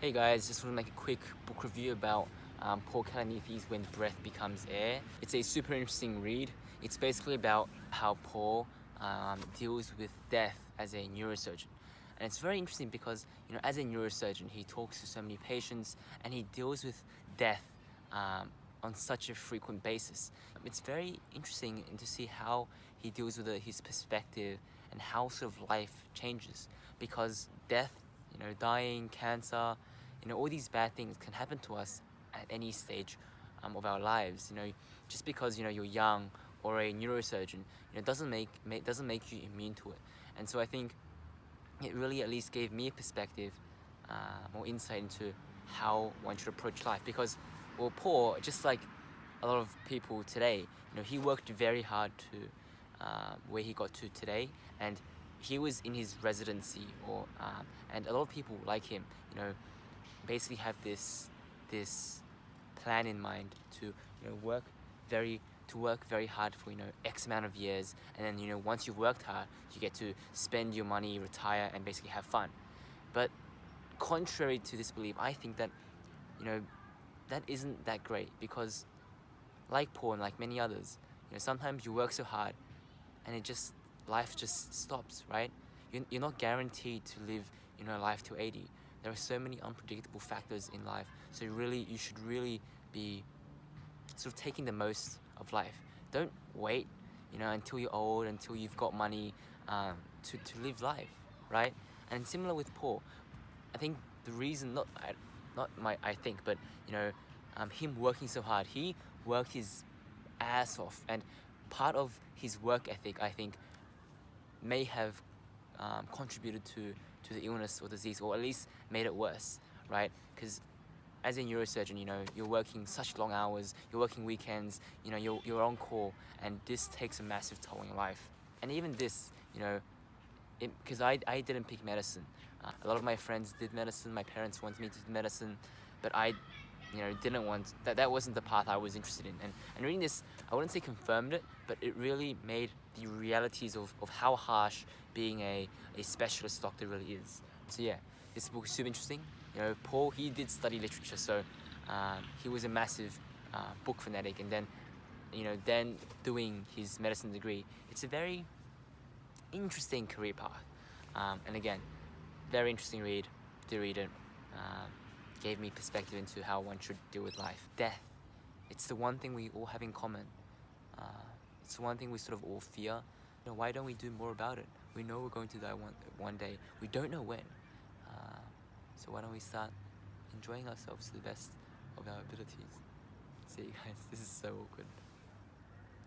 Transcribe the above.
Hey guys, just want to make a quick book review about Paul Kalanithi's When Breath Becomes Air. It's a super interesting read. It's basically about how Paul deals with death as a neurosurgeon. And it's very interesting because, as a neurosurgeon, he talks to so many patients and he deals with death on such a frequent basis. It's very interesting to see how he deals with his perspective and how sort of life changes, because death, dying, cancer, all these bad things can happen to us at any stage of our lives. Just because you're young or a neurosurgeon, doesn't make you immune to it. And so I think it really at least gave me a perspective, more insight into how one should approach life. Because, well, Paul, just like a lot of people today, he worked very hard to where he got to today, and he was in his residency, and a lot of people like him, basically have this plan in mind to work very hard for X amount of years, and then once you've worked hard, you get to spend your money, retire, and basically have fun. But contrary to this belief, I think that that isn't that great, because like Paul and like many others, sometimes you work so hard and life just stops, right? You're not guaranteed to live life to 80. There are so many unpredictable factors in life, so you should really be sort of taking the most of life. Don't wait until you're old, until you've got money, to live life, right? And similar with Paul, I think the reason, but him working so hard, he worked his ass off, and part of his work ethic, I think, may have contributed to the illness or disease, or at least made it worse, right? Because as a neurosurgeon, you're working such long hours, you're working weekends, you're on call, and this takes a massive toll on your life. And even this, because I didn't pick medicine. A lot of my friends did medicine, my parents wanted me to do medicine, but I didn't want, that wasn't the path I was interested in. And reading this, I wouldn't say confirmed it, but it really made the realities of how harsh being a specialist doctor really is. So yeah, this book is super interesting. Paul, he did study literature, so he was a massive book fanatic, and then doing his medicine degree, it's a very interesting career path. And again, very interesting read. Do read it. Gave me perspective into how one should deal with life. Death, it's the one thing we all have in common. It's the one thing we sort of all fear. Why don't we do more about it? We know we're going to die one day. We don't know when. So why don't we start enjoying ourselves to the best of our abilities? See you guys, this is so awkward.